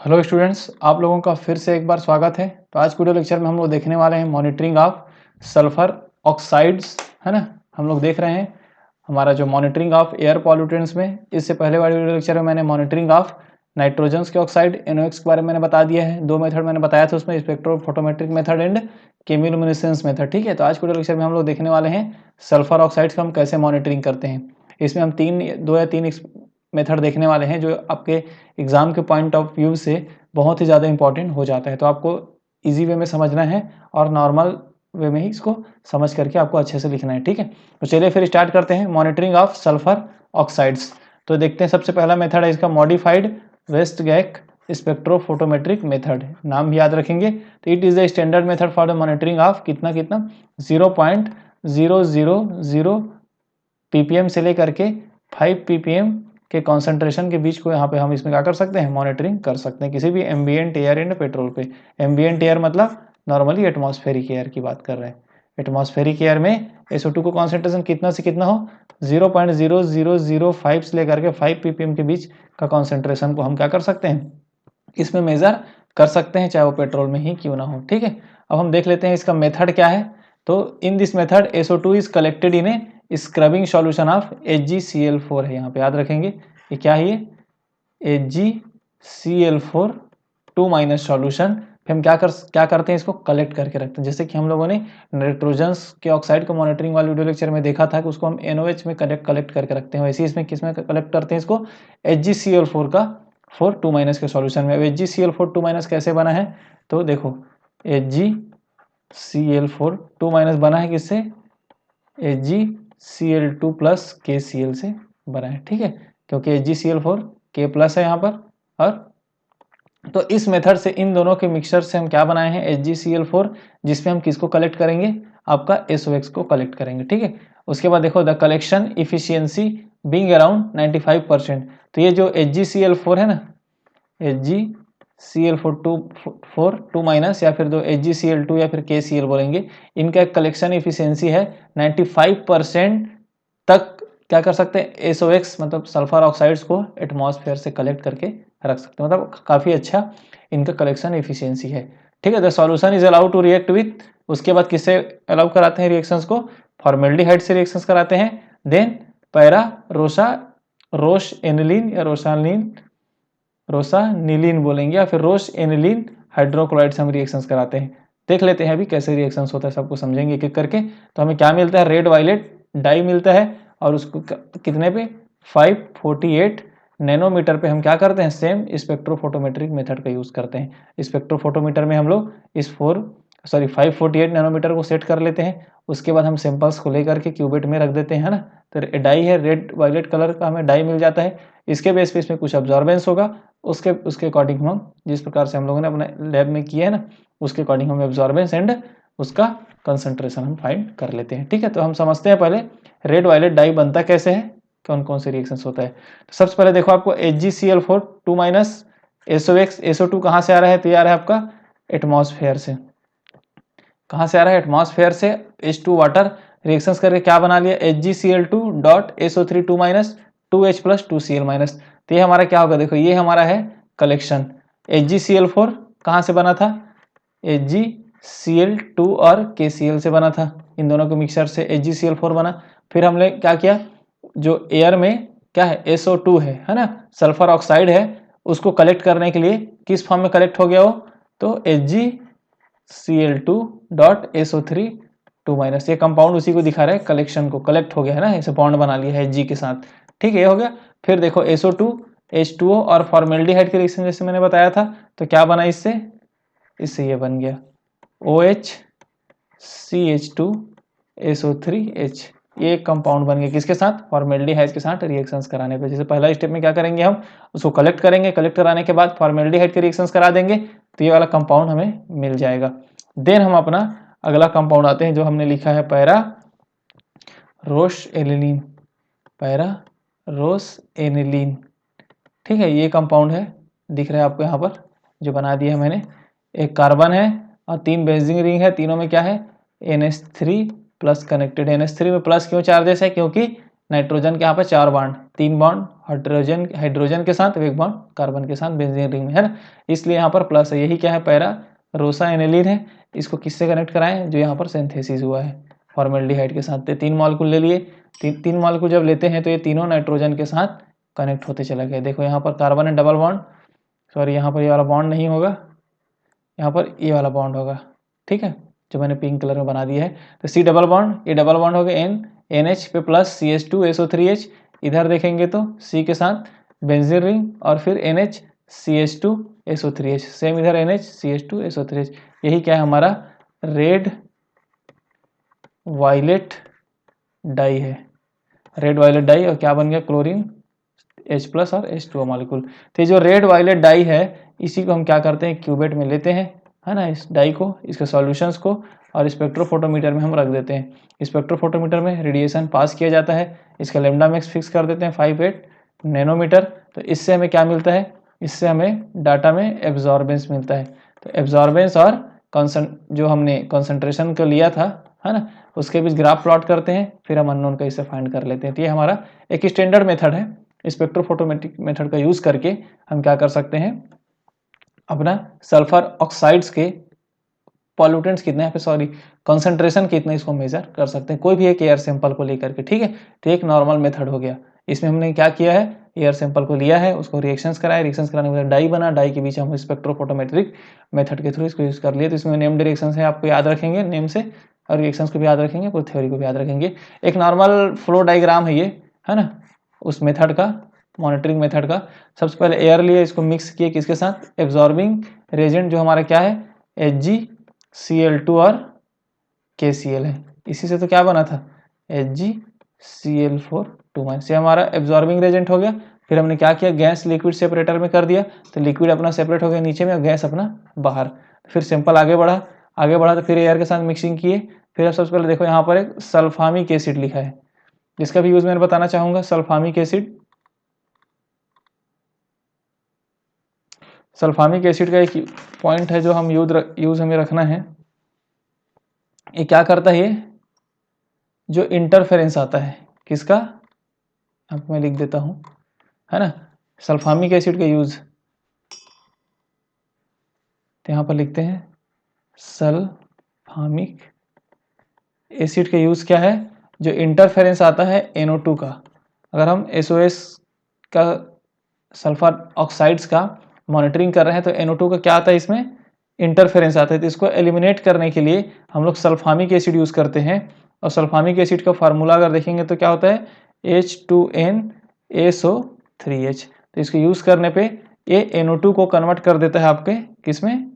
Hello students, आप लोगों का फिर से एक बार स्वागत है। तो आज के वीडियो लेक्चर में हम लोग देखने वाले हैं मॉनिटरिंग ऑफ सल्फर ऑक्साइड्स, है ना। हम लोग देख रहे हैं हमारा जो मॉनिटरिंग ऑफ एयर पॉल्यूटेंट्स में। इससे पहले वाले वीडियो लेक्चर में मैंने मॉनिटरिंग ऑफ नाइट्रोजन्स के ऑक्साइड NOx के बारे में मैंने बता दिया है। दो मेथड मैंने बताया था उसमें, स्पेक्ट्रोफोटोमेट्रिक मेथड एंड केमिलुमिनेसेंस मेथड। ठीक है, तो आज के वीडियो लेक्चर में हम लोग देखने वाले हैं सल्फर ऑक्साइड्स का हम कैसे मॉनिटरिंग करते हैं। इसमें हम दो या तीन मेथड देखने वाले हैं जो आपके एग्जाम के पॉइंट ऑफ व्यू से बहुत ही ज़्यादा इंपॉर्टेंट हो जाता है। तो आपको इजी वे में समझना है और नॉर्मल वे में ही इसको समझ करके आपको अच्छे से लिखना है। ठीक है, तो चलिए फिर स्टार्ट करते हैं मॉनिटरिंग ऑफ सल्फर ऑक्साइड्स। तो देखते हैं, सबसे पहला मेथड है इसका मॉडिफाइड वेस्टगैक स्पेक्ट्रोफोटोमेट्रिक मेथड। नाम भी याद रखेंगे। तो it is the standard method for the monitoring of कितना 0.000 ppm से लेकर के 5 ppm के कॉन्सेंट्रेशन के बीच को यहाँ पे हम इसमें क्या कर सकते हैं, मॉनिटरिंग कर सकते हैं किसी भी एम्बिएंट एयर एंड पेट्रोल पे। एम्बिएंट एयर मतलब नॉर्मली एटमॉस्फेरिक एयर की बात कर रहे हैं। एटमॉस्फेरिक एयर में SO2 को कॉन्सेंट्रेशन कितना से कितना हो, 0.0005 से लेकर के 5 ppm के बीच का कॉन्सेंट्रेशन को हम क्या कर सकते हैं, इसमें मेजर कर सकते हैं, चाहे वो पेट्रोल में ही क्यों ना हो। ठीक है, अब हम देख लेते हैं इसका मेथड क्या है। तो in this method SO2 is collected in A scrubbing solution of HgCl4 है। यहाँ पे याद रखेंगे ये क्या है, ये HgCl4 2- सॉल्यूशन। फिर हम क्या करते हैं, इसको कलेक्ट करके रखते हैं। जैसे कि हम लोगों ने नाइट्रोजन्स के ऑक्साइड को मॉनिटरिंग वाले वीडियो लेक्चर में देखा था कि उसको हम NOH में कलेक्ट करके रखते हैं, वैसे इसमें किस में कलेक्ट करते हैं इसको, HgCl4 का 4 2- के सॉल्यूशन में। अब HgCl4 2- कैसे बना है, तो देखो HgCl4 2- बना है किससे, HgCl2 प्लस KCl से बना है। ठीक है, क्योंकि HgCl4 K प्लस है यहाँ पर। और तो इस मेथड से इन दोनों के मिक्सचर से हम क्या बनाए हैं, HgCl4, जिसमें हम किसको कलेक्ट करेंगे, आपका SOX को कलेक्ट करेंगे। ठीक है, उसके बाद देखो the collection efficiency being around 95%। तो ये जो HgCl4 है ना, HgCl4 2- या फिर दो HgCl2 या फिर KCl बोलेंगे, इनका एक कलेक्शन इफिशियंसी है 95% तक क्या कर सकते हैं, SOX मतलब सल्फर ऑक्साइड्स को एटमॉस्फेयर से कलेक्ट करके रख सकते हैं। मतलब काफ़ी अच्छा इनका कलेक्शन एफिशिएंसी है। ठीक है, the solution is allowed to react with, उसके बाद किससे अलाउ कराते हैं रिएक्शंस को, फॉर्मेल्डिहाइड से रिएक्शंस कराते हैं। देन पैरा रोश एनिलीन या रोसानिलीन बोलेंगे, या फिर रोश एनिलीन हाइड्रोक्लोराइड से हम रिएक्शंस कराते हैं। देख लेते हैं अभी कैसे रिएक्शंस होता है, सबको समझेंगे एक एक करके। तो हमें क्या मिलता है, रेड वायलेट डाई मिलता है, और उसको कितने पे, 548 नैनोमीटर पे हम क्या करते हैं, सेम स्पेक्ट्रोफोटोमेट्रिक मेथड का यूज़ करते हैं। स्पेक्ट्रोफोटोमीटर में हम लोग इस 548 नैनोमीटर को सेट कर लेते हैं। उसके बाद हम सैंपल्स को लेकर के क्यूबेट में रख देते हैं, है ना। तो डाई है, रेड वायलेट कलर का हमें डाई मिल जाता है। इसके बेस पे इसमें कुछ ऑब्जॉर्बेंस होगा, उसके अकॉर्डिंग हम जिस प्रकार से हम लोगों ने अपने लैब में किया है ना, उसके अकॉर्डिंग हम ऑब्जॉर्बेंस एंड उसका कंसंट्रेशन हम फाइंड कर लेते हैं। ठीक है, तो हम समझते हैं पहले रेड वायलेट डाई बनता कैसे है, कौन कौन से रिएक्शंस होता है। तो सबसे पहले देखो, आपको HgCl4 2- SOX SO2 कहाँ से आ रहा है, तो ये आ रहा है आपका एटमॉस्फेयर से। कहाँ से आ रहा है, एटमॉस्फेयर से। H2 वाटर रिएक्शंस करके क्या बना लिया, HgCl2 dot SO3 2- 2H plus 2Cl-। तो ये हमारा क्या होगा, देखो ये हमारा है कलेक्शन। HgCl4 कहाँ से बना था, HgCl2 और KCl से बना था। इन दोनों के मिक्सचर से HgCl4 बना। फिर हमने क्या किया, जो एयर में क्या है, SO2 है ना, सल्फर ऑक्साइड है, उसको कलेक्ट करने के लिए किस फॉर्म में कलेक्ट हो गया वो, तो HgCl2 डॉट SO3 2-। ये कंपाउंड उसी को दिखा रहा है, कलेक्शन को, कलेक्ट हो गया है ना, इसे बॉन्ड बना लिया है Hg के साथ। ठीक है, ये हो गया। फिर देखो SO2 H2O और फॉर्मेल्डिहाइड के रिएक्शन जैसे मैंने बताया था, तो क्या बना इससे ये बन गया OH CH2 SO3H। ये एक कंपाउंड बन गया किसके साथ, फॉर्मेल्डिहाइड के साथ रिएक्शंस कराने पे। जैसे पहला स्टेप में क्या करेंगे, हम उसको कलेक्ट करेंगे, कलेक्ट कराने के बाद फॉर्मेल्डिहाइड के रिएक्शंस करा देंगे, तो ये वाला कंपाउंड हमें मिल जाएगा। देन हम अपना अगला कंपाउंड आते हैं, जो हमने लिखा है पैरा रोश एनिलीन, पैरा रोश एनिलीन। ठीक है, ये कंपाउंड है, दिख रहा है आपको यहाँ पर, जो बना दिया है मैंने। एक कार्बन है और 3 बेंजीन रिंग है, तीनों में क्या है, NH3 प्लस कनेक्टेड। NH3 में प्लस क्यों चार्जेस है, क्योंकि नाइट्रोजन के यहाँ पर 4 बॉन्ड, 3 बॉन्ड हाइड्रोजन के साथ, एक बॉन्ड कार्बन के साथ बेंजीन रिंग में, है ना, इसलिए यहाँ पर प्लस है। यही क्या है, पैरा रोसा एनिलीन है। इसको किससे कनेक्ट कराएं, जो यहाँ पर सिंथेसिस हुआ है फॉर्मेल्डिहाइड के साथ। 3 मॉलिक्यूल ले लिए, 3 मॉलिक्यूल जब लेते हैं तो ये तीनों नाइट्रोजन के साथ कनेक्ट होते चला गया। देखो यहाँ पर कार्बन है डबल बॉन्ड, सॉरी यहाँ पर ये वाला बॉन्ड नहीं होगा, यहाँ पर ये वाला बॉन्ड होगा, ठीक है, जो मैंने पिंक कलर में बना दिया है। तो सी डबल बॉन्ड, ये डबल बॉन्ड हो गया NH पे प्लस CH2SO3H, इधर देखेंगे तो C के साथ बेंजीन रिंग और फिर NH CH2SO3H, सेम इधर NH CH2SO3H। यही क्या है हमारा रेड वायलेट डाई है, रेड वायलेट डाई। और क्या बन गया, क्लोरीन H+ और H2O मॉलिक्यूल। तो ये जो रेड वायलेट डाई है इसी को हम क्या करते हैं, क्यूबेट में लेते हैं, है ना, इस डाई को, इसके सॉल्यूशंस को, और स्पेक्ट्रोफोटोमीटर में हम रख देते हैं। स्पेक्ट्रोफोटोमीटर में रेडिएशन पास किया जाता है, इसका लैम्डा मैक्स फिक्स कर देते हैं 58 नैनोमीटर। तो इससे हमें क्या मिलता है, इससे हमें डाटा में एब्जॉर्बेंस मिलता है। तो एब्जॉर्बेंस और जो हमने कॉन्सेंट्रेशन को लिया था, है ना, उसके बीच ग्राफ प्लॉट करते हैं, फिर हम अननोन का इससे फाइंड कर लेते हैं। तो ये हमारा एक स्टैंडर्ड मेथड है। स्पेक्ट्रोफोटोमेट्रिक मेथड का यूज करके हम क्या कर सकते हैं, अपना सल्फर ऑक्साइड्स के पॉल्यूटेंट्स कितने हैं, सॉरी कंसंट्रेशन कितने, इसको मेजर कर सकते हैं कोई भी एक एयर सैंपल को लेकर के, ठीक है। तो एक नॉर्मल मेथड हो गया। इसमें हमने क्या किया है, एयर सैंपल को लिया है, उसको रिएक्शंस कराया, रिएक्शंस कराने के बाद डाई बना, डाई के बीच हम स्पेक्ट्रोफोटोमेट्रिक मेथड के थ्रू इसको यूज कर लिए। तो इसमें नेम डायरेक्शंस है, आपको याद रखेंगे नेम से, और रिएक्शंस को भी याद रखेंगे, पूरी थ्योरी को भी याद रखेंगे। एक नॉर्मल फ्लो डायग्राम है ये, है ना, उस मेथड का, मॉनिटरिंग मेथड का। सबसे पहले एयर लिए, इसको मिक्स किए किसके साथ, एब्जॉर्बिंग रेजेंट जो हमारा क्या है HgCl2 और KCl है। इसी से तो क्या बना था HgCl4 2- से हमारा एब्जॉर्बिंग रेजेंट हो गया। फिर हमने क्या किया, गैस लिक्विड सेपरेटर में कर दिया, तो लिक्विड अपना सेपरेट हो गया नीचे में और गैस अपना बाहर। फिर सैंपल आगे बढ़ा, तो फिर एयर के साथ मिक्सिंग किए। फिर सबसे पहले देखो यहाँ पर एक सल्फामिक एसिड लिखा है, जिसका भी यूज मैं बताना चाहूंगा। सल्फामिक एसिड का एक पॉइंट है जो हम यूज हमें रखना है। ये क्या करता है, ये जो इंटरफेरेंस आता है किसका, अब मैं लिख देता हूं, है ना, सल्फामिक एसिड का यूज, तो यहां पर लिखते हैं सल्फामिक एसिड का यूज क्या है, जो इंटरफेरेंस आता है NO2 का। अगर हम SOS का, सल्फर ऑक्साइड्स का मॉनिटरिंग कर रहे हैं, तो NO2 का क्या आता है, इसमें इंटरफेरेंस आता है। तो इसको एलिमिनेट करने के लिए हम लोग सल्फामिक एसिड यूज करते हैं। और सल्फामिक एसिड का फार्मूला अगर देखेंगे तो क्या होता है H2NaSO3H। तो इसको यूज करने पे ये NO2 को कन्वर्ट कर देता है आपके किसमें,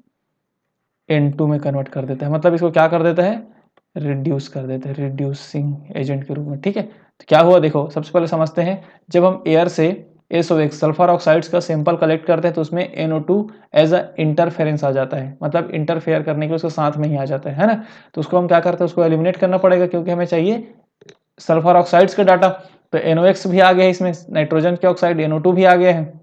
N2 में कन्वर्ट कर देता है। मतलब इसको क्या कर देता है, रिड्यूस कर देते हैं, रिड्यूसिंग एजेंट के रूप में, ठीक है। तो क्या हुआ देखो, सबसे पहले समझते हैं, जब हम एयर से SO1 सल्फर ऑक्साइड्स का सैंपल कलेक्ट करते हैं तो उसमें NO2 एज अ इंटरफेरेंस आ जाता है, मतलब इंटरफेयर करने के लिए उसको साथ में ही आ जाता है ना। तो उसको हम क्या करते हैं, उसको एलिमिनेट करना पड़ेगा, क्योंकि हमें चाहिए सल्फर ऑक्साइड्स का डाटा। तो NOx भी आ गया है इसमें, नाइट्रोजन के ऑक्साइड NO2 भी आ गया है।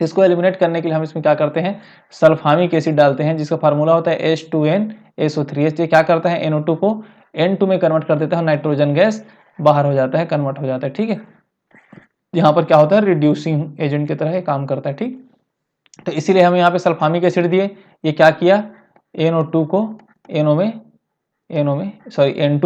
इसको एलिमिनेट करने के लिए हम इसमें क्या करते हैं, सल्फामिक एसिड डालते हैं, जिसका फार्मूला होता है H2NaSO3H। ये क्या करता है, NO2 को N2 में कन्वर्ट कर देता है, नाइट्रोजन गैस बाहर हो जाता है, कन्वर्ट हो जाता है, ठीक है। यहाँ पर क्या होता है, रिड्यूसिंग एजेंट की तरह काम करता है, ठीक। तो इसीलिए हम यहाँ पे सल्फामिक एसिड दिए, ये क्या किया, NO2 को N2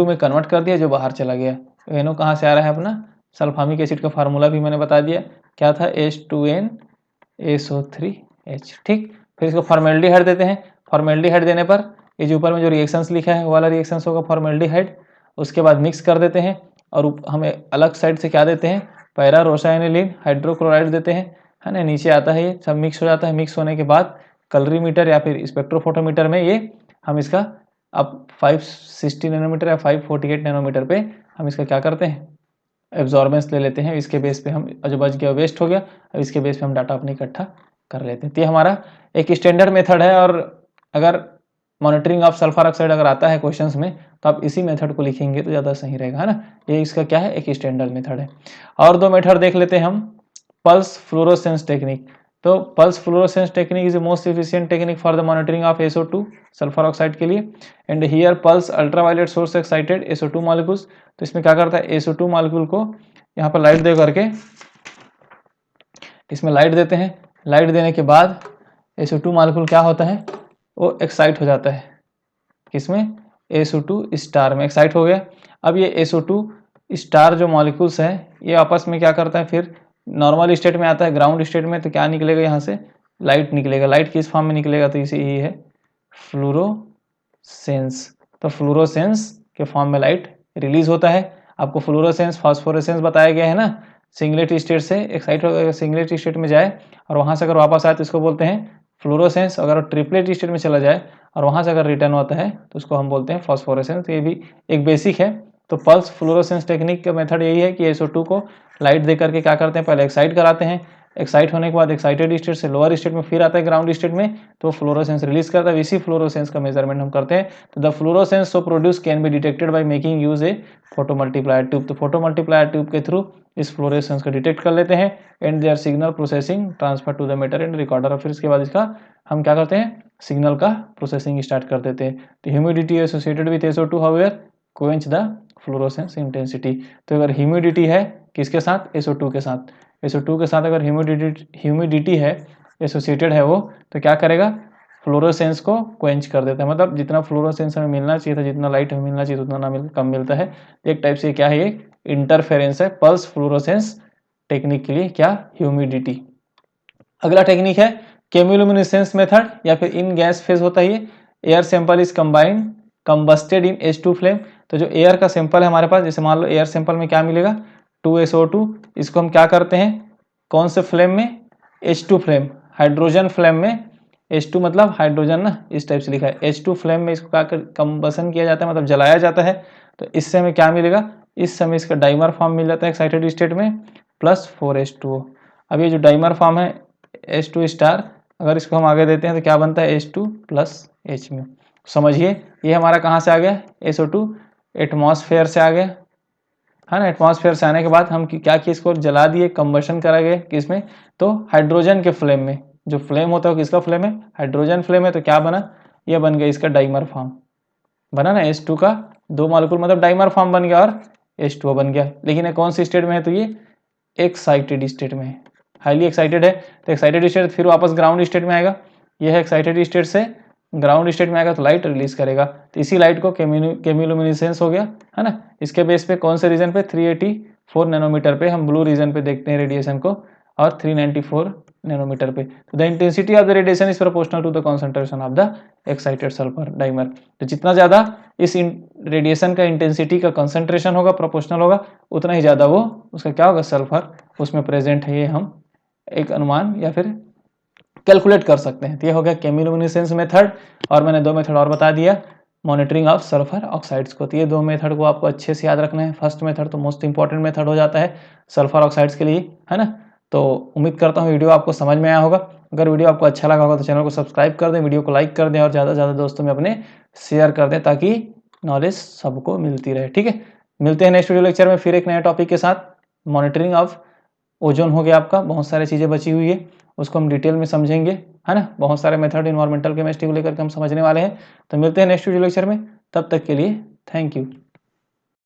में कन्वर्ट कर दिया, जो बाहर चला गया। NO कहाँ से आ रहा है अपना, सल्फामिक एसिड का फार्मूला भी मैंने बता दिया, क्या था H2NaSO3H, ठीक। फिर इसको फॉर्मेल्डिहाइड देते हैं। फॉर्मेल्डिहाइड देने पर ये जो ऊपर में जो रिएक्शंस लिखा है वो वाला रिएक्शंस होगा फॉर्मेल्डिहाइड। उसके बाद मिक्स कर देते हैं, और हमें अलग साइड से क्या देते हैं, पैरा रोसा एनिलीन हाइड्रोक्लोराइड देते हैं, है ना। नीचे आता है, ये सब मिक्स हो जाता है। मिक्स होने के बाद कलरीमीटर या फिर स्पेक्ट्रोफोटोमीटर में ये हम इसका अब 560 नैनोमीटर या 548 नैनोमीटर पे हम इसका क्या करते हैं, एब्जॉर्बेंस ले लेते हैं। इसके बेस पे हम जो बच गया वेस्ट हो गया, अब इसके बेस पे हम डाटा अपने इकट्ठा कर लेते हैं। तो ये हमारा एक स्टैंडर्ड मेथड है। और अगर मॉनिटरिंग ऑफ सल्फर ऑक्साइड अगर आता है क्वेश्चंस में, तो आप इसी मेथड को लिखेंगे तो ज़्यादा सही रहेगा, है ना। ये इसका क्या है, एक स्टैंडर्ड मेथड है। और 2 मेथड देख लेते हैं हम। Pulse fluorescence technique. तो pulse fluorescence technique is the most efficient technique for the monitoring of SO2 sulphur oxide के लिए। And here pulse ultraviolet source excited SO2 molecules. तो इसमें क्या करता है, SO2 मॉलिक्यूल को यहाँ पर लाइट दे करके इसमें लाइट देते हैं, लाइट देने के बाद SO2 मॉलिक्यूल क्या होता है, वो एक्साइट हो जाता है, किसमें, SO2 स्टार में एक्साइट हो गया। अब ये SO2 स्टार जो मॉलिक्यूल्स है ये आपस में क्या करता है, फिर नॉर्मल स्टेट में आता है, ग्राउंड स्टेट में, तो क्या निकलेगा यहाँ से, लाइट निकलेगा। लाइट किस फॉर्म में निकलेगा, तो इसे यही है फ्लोरोसेंस। तो फ्लोरोसेंस के फॉर्म में लाइट रिलीज होता है। आपको फ्लोरोसेंस फास्फोरेसेंस बताया गया है ना, सिंगलेट स्टेट से एक्साइट होकर सिंगलेट स्टेट में जाए और वहाँ से अगर वापस आए तो इसको बोलते हैं फ्लोरोसेंस। अगर ट्रिपलेट स्टेट में चला जाए और वहाँ से अगर रिटर्न होता है तो उसको हम बोलते हैं फास्फोरेसेंस। ये भी एक बेसिक है। तो पल्स फ्लोरोसेंस टेक्निक का मेथड यही है कि SO2 को लाइट दे करके क्या करते हैं, पहले एक्साइट कराते हैं, एक्साइट होने के बाद एक्साइटेड स्टेट से लोअर स्टेट में फिर आता है ग्राउंड स्टेट में, तो फ्लोरोसेंस रिलीज करता है। इसी फ्लोरोसेंस का मेजरमेंट हम करते हैं। तो the fluorescence so produce can be detected by making use a photo multiplier tube. तो फोटो मल्टीप्लायर ट्यूब के थ्रू इस फ्लोरोसेंस को डिटेक्ट कर लेते हैं and their signal processing transfer to the meter and recorder. और फिर इसके बाद इसका हम क्या करते हैं, सिग्नल का प्रोसेसिंग स्टार्ट कर देते हैं। तो humidity associated with SO2 however quench the fluorescence intensity. तो अगर ह्यूमिडिटी है किसके साथ, SO2 के साथ, SO2 के साथ अगर ह्यूमिडिटी है एसोसिएटेड है वो, तो क्या करेगा, फ्लोरोसेंस को क्वेंच कर देता है। मतलब जितना फ्लोरोसेंस हमें मिलना चाहिए था, जितना लाइट हमें मिलना चाहिए उतना ना मिल कम मिलता है। एक टाइप से क्या है, ये इंटरफेरेंस है पल्स फ्लोरोसेंस टेक्निक के लिए, क्या, ह्यूमिडिटी। अगला टेक्निक है केमियोलुमिनेसेंस मेथड या फिर इन गैस फेज होता है ये। Air sample is combined combusted in H2 flame. तो जो एयर का सैंपल है हमारे पास, जैसे मान लो एयर सैंपल में क्या मिलेगा, 2SO2, इसको हम क्या करते हैं, कौन से फ्लेम में, H2 फ्लेम, हाइड्रोजन फ्लेम में। H2 मतलब हाइड्रोजन ना, इस टाइप से लिखा है, H2 फ्लेम में इसको क्या कंबसन किया जाता है, मतलब जलाया जाता है। तो इससे हमें क्या मिलेगा, इस समय इसका डाइमर फॉर्म मिल जाता है एक्साइटेड स्टेट में प्लस 4H2O। अब ये जो डाइमर फॉर्म है H2 स्टार, अगर इसको हम आगे देते हैं तो क्या बनता है, H2 प्लस H में। समझिए ये हमारा कहाँ से आ गया, SO2 एटमॉस्फेयर से आ गया है ना। एटमॉस्फेयर से आने के बाद हम क्या किया, इसको जला दिए, कंबशन करा गया किसमें, तो हाइड्रोजन के फ्लेम में। जो फ्लेम होता है किसका फ्लेम है, हाइड्रोजन फ्लेम है। तो क्या बना, ये बन गया इसका डाइमर फॉर्म बना ना, H2 का 2 मॉलिक्यूल मतलब डाइमर फॉर्म बन गया और H2O बन गया। लेकिन ये कौन सी स्टेट में है, तो ये एक्साइटेड स्टेट में है, हाईली एक्साइटेड है। तो एक्साइटेड स्टेट फिर वापस ग्राउंड स्टेट में आएगा, यह है एक्साइटेड स्टेट से ग्राउंड स्टेट में आएगा तो लाइट रिलीज करेगा। तो इसी लाइट को केमियोलुमिनेसेंस हो गया है ना। इसके बेस पे कौन से रीजन पे, 384 नैनोमीटर पे हम ब्लू रीजन पे देखते हैं रेडिएशन को, और 394 नैनोमीटर पे। तो the intensity of the radiation is proportional to the concentration of the excited sulphur dimer. तो जितना ज़्यादा इस रेडिएशन का इंटेंसिटी का कंसंट्रेशन होगा, प्रोपोर्शनल होगा, उतना ही ज़्यादा वो उसका क्या होगा, सल्फर उसमें प्रेजेंट है। ये हम एक अनुमान या फिर कैलकुलेट कर सकते हैं। तो ये हो गया केमियोलुमिनेसेंस मेथड। और मैंने 2 मेथड और बता दिया मॉनिटरिंग ऑफ सल्फर ऑक्साइड्स को। तो ये 2 मेथड को आपको अच्छे से याद रखना है। फर्स्ट मेथड तो मोस्ट इंपॉर्टेंट मेथड हो जाता है सल्फर ऑक्साइड्स के लिए, है ना। तो उम्मीद करता हूँ वीडियो आपको समझ में आया होगा। अगर वीडियो आपको अच्छा लगा होगा तो चैनल को सब्सक्राइब कर दें, वीडियो को लाइक कर दें और ज़्यादा से ज़्यादा दोस्तों में अपने शेयर कर दें ताकि नॉलेज सबको मिलती रहे। ठीक है, मिलते हैं नेक्स्ट वीडियो लेक्चर में फिर एक नए टॉपिक के साथ। मॉनिटरिंग ऑफ ओजोन हो गया आपका, बहुत सारी चीज़ें बची हुई है, उसको हम डिटेल में समझेंगे, है ना। बहुत सारे मेथड इन्वायरमेंटल केमिस्ट्री को लेकर के हम समझने वाले हैं। तो मिलते हैं नेक्स्ट वीडियो लेक्चर में, तब तक के लिए थैंक यू।